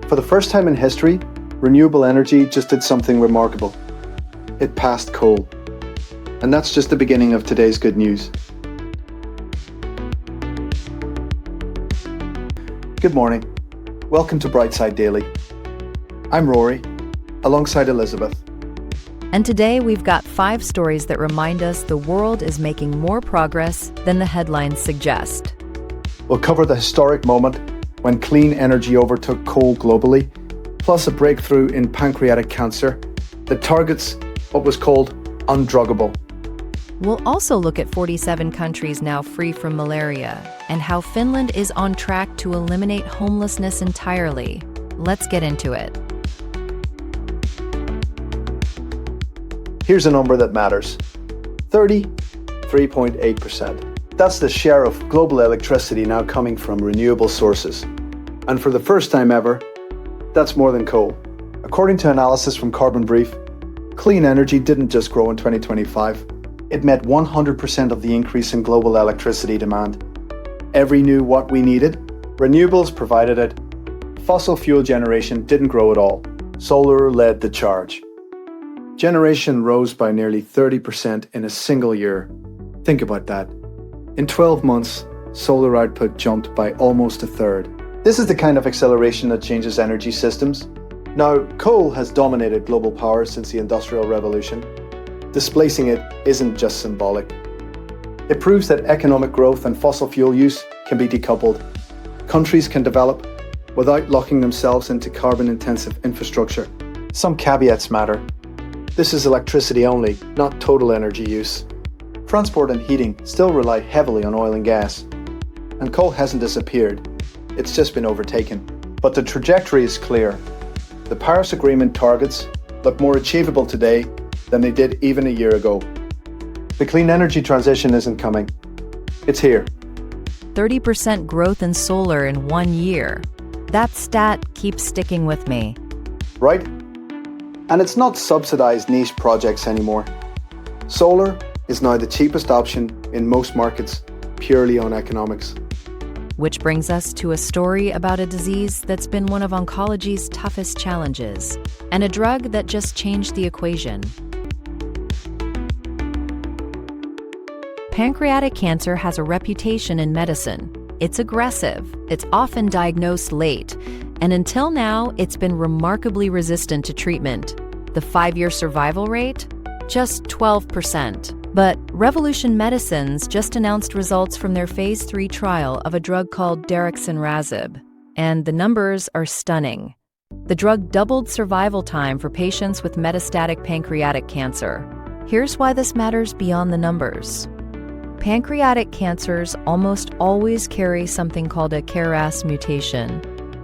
For the first time in history, renewable energy just did something remarkable. It passed coal. And that's just the beginning of today's good news. Good morning. Welcome to Brightside Daily. I'm Rory, alongside Elizabeth. And today we've got 5 stories that remind us the world is making more progress than the headlines suggest. We'll cover the historic moment when clean energy overtook coal globally, plus a breakthrough in pancreatic cancer that targets what was called undruggable. We'll also look at 47 countries now free from malaria and how Finland is on track to eliminate homelessness entirely. Let's get into it. Here's a number that matters. 33.8%. That's the share of global electricity now coming from renewable sources. And for the first time ever, that's more than coal. According to analysis from Carbon Brief, clean energy didn't just grow in 2025. It met 100% of the increase in global electricity demand. Every knew what we needed. Renewables provided it. Fossil fuel generation didn't grow at all. Solar led the charge. Generation rose by nearly 30% in a single year. Think about that. In 12 months, solar output jumped by almost a third. This is the kind of acceleration that changes energy systems. Now, coal has dominated global power since the Industrial Revolution. Displacing it isn't just symbolic. It proves that economic growth and fossil fuel use can be decoupled. Countries can develop without locking themselves into carbon-intensive infrastructure. Some caveats matter. This is electricity only, not total energy use. Transport and heating still rely heavily on oil and gas. And coal hasn't disappeared, it's just been overtaken. But the trajectory is clear. The Paris Agreement targets look more achievable today than they did even a year ago. The clean energy transition isn't coming. It's here. 30% growth in solar in 1 year. That stat keeps sticking with me. Right? And it's not subsidized niche projects anymore. Solar is now the cheapest option in most markets, purely on economics. Which brings us to a story about a disease that's been one of oncology's toughest challenges, and a drug that just changed the equation. Pancreatic cancer has a reputation in medicine. It's aggressive, it's often diagnosed late, and until now, it's been remarkably resistant to treatment. The 5-year survival rate? Just 12%. But Revolution Medicines just announced results from their phase 3 trial of a drug called daraxonrasib, and the numbers are stunning. The drug doubled survival time for patients with metastatic pancreatic cancer. Here's why this matters beyond the numbers. Pancreatic cancers almost always carry something called a KRAS mutation.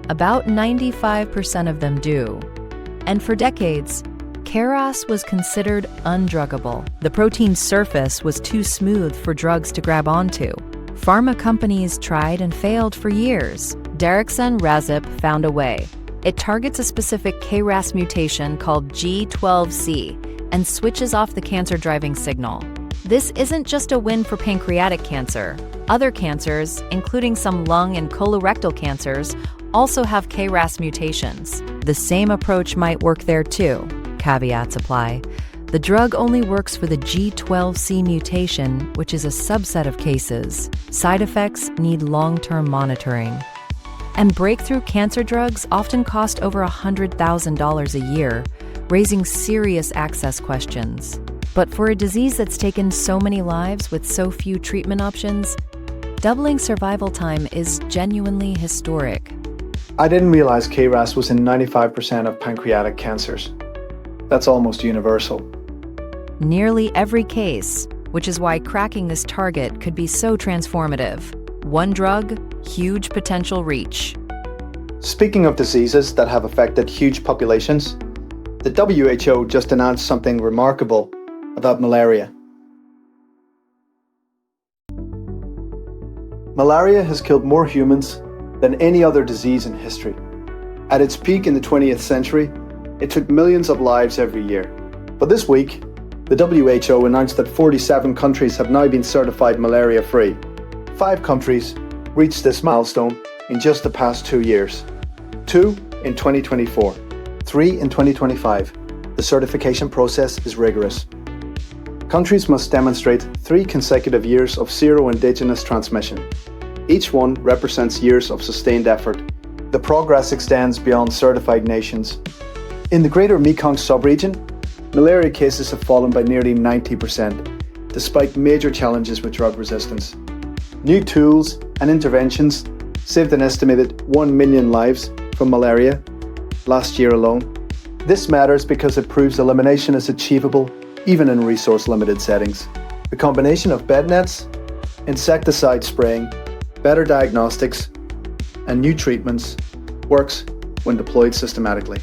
About 95% of them do. And for decades, KRAS was considered undruggable. The protein's surface was too smooth for drugs to grab onto. Pharma companies tried and failed for years. Daraxonrasib found a way. It targets a specific KRAS mutation called G12C and switches off the cancer-driving signal. This isn't just a win for pancreatic cancer. Other cancers, including some lung and colorectal cancers, also have KRAS mutations. The same approach might work there too. Caveats apply. The drug only works for the G12C mutation, which is a subset of cases. Side effects need long-term monitoring. And breakthrough cancer drugs often cost over $100,000 a year, raising serious access questions. But for a disease that's taken so many lives with so few treatment options, doubling survival time is genuinely historic. I didn't realize KRAS was in 95% of pancreatic cancers. That's almost universal. Nearly every case, which is why cracking this target could be so transformative. One drug, huge potential reach. Speaking of diseases that have affected huge populations, the WHO just announced something remarkable about malaria. Malaria has killed more humans than any other disease in history. At its peak in the 20th century, it took millions of lives every year. But this week, the WHO announced that 47 countries have now been certified malaria-free. 5 countries reached this milestone in just the past 2 years. 2 in 2024, 3 in 2025. The certification process is rigorous. Countries must demonstrate 3 consecutive years of zero indigenous transmission. Each one represents years of sustained effort. The progress extends beyond certified nations. In the greater Mekong sub-region, malaria cases have fallen by nearly 90%, despite major challenges with drug resistance. New tools and interventions saved an estimated 1 million lives from malaria last year alone. This matters because it proves elimination is achievable even in resource-limited settings. The combination of bed nets, insecticide spraying, better diagnostics, and new treatments works when deployed systematically.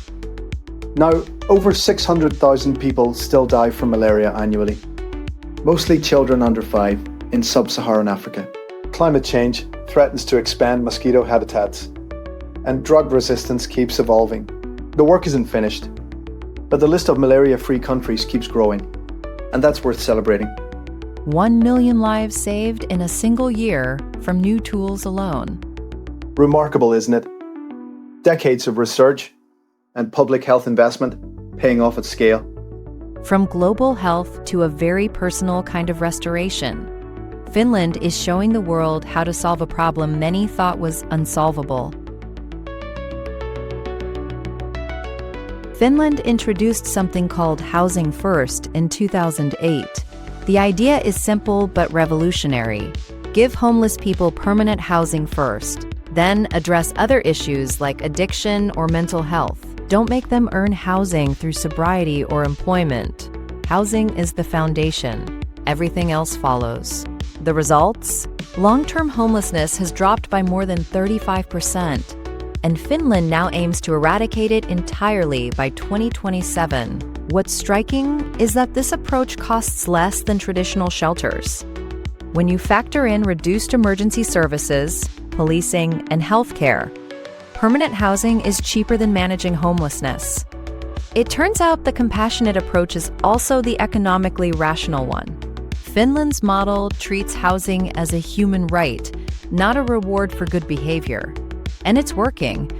Now, over 600,000 people still die from malaria annually, mostly children under 5 in sub-Saharan Africa. Climate change threatens to expand mosquito habitats, and drug resistance keeps evolving. The work isn't finished, but the list of malaria-free countries keeps growing, and that's worth celebrating. 1 million lives saved in a single year from new tools alone. Remarkable, isn't it? Decades of research and public health investment paying off at scale. From global health to a very personal kind of restoration, Finland is showing the world how to solve a problem many thought was unsolvable. Finland introduced something called Housing First in 2008. The idea is simple but revolutionary. Give homeless people permanent housing first, then address other issues like addiction or mental health. Don't make them earn housing through sobriety or employment. Housing is the foundation. Everything else follows. The results? Long-term homelessness has dropped by more than 35%. And Finland now aims to eradicate it entirely by 2027. What's striking is that this approach costs less than traditional shelters. When you factor in reduced emergency services, policing, and healthcare, permanent housing is cheaper than managing homelessness. It turns out the compassionate approach is also the economically rational one. Finland's model treats housing as a human right, not a reward for good behavior. And it's working.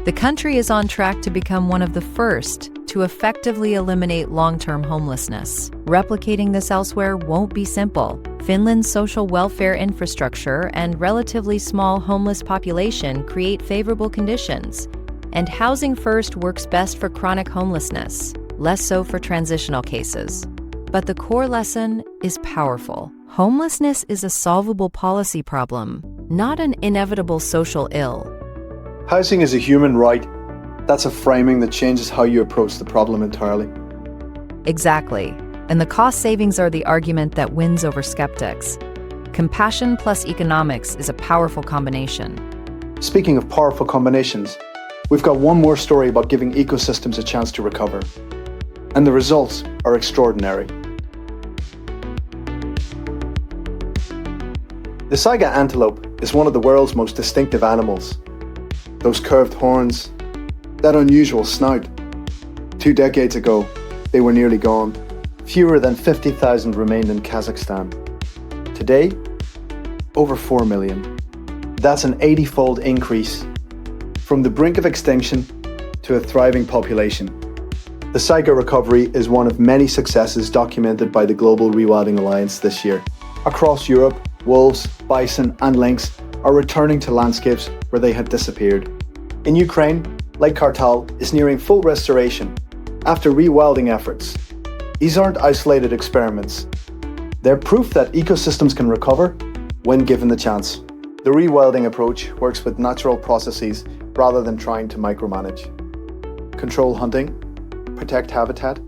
The country is on track to become one of the first to effectively eliminate long-term homelessness. Replicating this elsewhere won't be simple. Finland's social welfare infrastructure and relatively small homeless population create favorable conditions. And Housing First works best for chronic homelessness, less so for transitional cases. But the core lesson is powerful. Homelessness is a solvable policy problem, not an inevitable social ill. Housing is a human right. That's a framing that changes how you approach the problem entirely. Exactly. And the cost savings are the argument that wins over skeptics. Compassion plus economics is a powerful combination. Speaking of powerful combinations, we've got one more story about giving ecosystems a chance to recover. And the results are extraordinary. The Saiga antelope is one of the world's most distinctive animals. Those curved horns, that unusual snout. 2 decades ago, they were nearly gone. Fewer than 50,000 remained in Kazakhstan. Today, over 4 million. That's an 80-fold increase from the brink of extinction to a thriving population. The Saiga recovery is one of many successes documented by the Global Rewilding Alliance this year. Across Europe, wolves, bison, and lynx are returning to landscapes where they had disappeared. In Ukraine, Lake Kartal is nearing full restoration after rewilding efforts. These aren't isolated experiments. They're proof that ecosystems can recover when given the chance. The rewilding approach works with natural processes rather than trying to micromanage. Control hunting, protect habitat,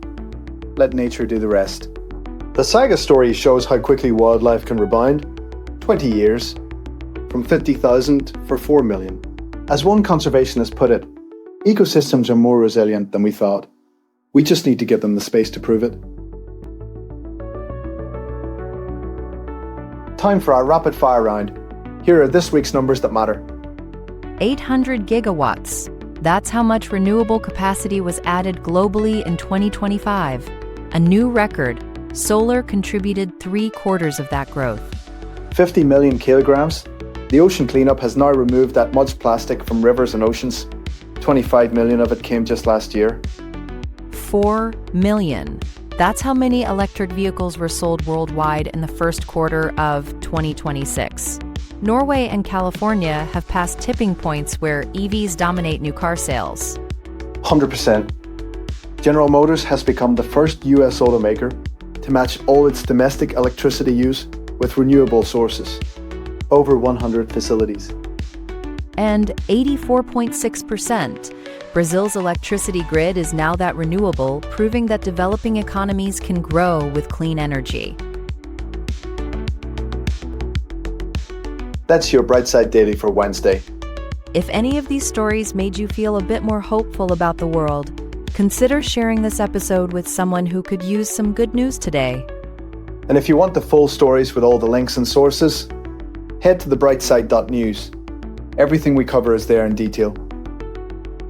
let nature do the rest. The Saiga story shows how quickly wildlife can rebound. 20 years, from 50,000 for 4 million. As one conservationist put it, ecosystems are more resilient than we thought. We just need to give them the space to prove it. Time for our rapid fire round. Here are this week's numbers that matter. 800 gigawatts. That's how much renewable capacity was added globally in 2025. A new record. Solar contributed 3/4 of that growth. 50 million kilograms. The ocean cleanup has now removed that much plastic from rivers and oceans. 25 million of it came just last year. 4 million. That's how many electric vehicles were sold worldwide in the first quarter of 2026. Norway and California have passed tipping points where EVs dominate new car sales. 100%. General Motors has become the first US automaker to match all its domestic electricity use with renewable sources. Over 100 facilities. And 84.6%. Brazil's electricity grid is now that renewable, proving that developing economies can grow with clean energy. That's your Brightside Daily for Wednesday. If any of these stories made you feel a bit more hopeful about the world, consider sharing this episode with someone who could use some good news today. And if you want the full stories with all the links and sources, head to thebrightside.news. Everything we cover is there in detail.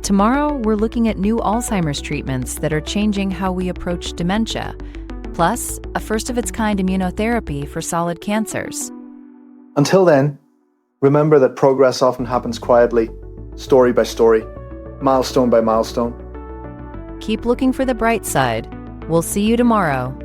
Tomorrow, we're looking at new Alzheimer's treatments that are changing how we approach dementia, plus a first-of-its-kind immunotherapy for solid cancers. Until then, remember that progress often happens quietly, story by story, milestone by milestone. Keep looking for the bright side. We'll see you tomorrow.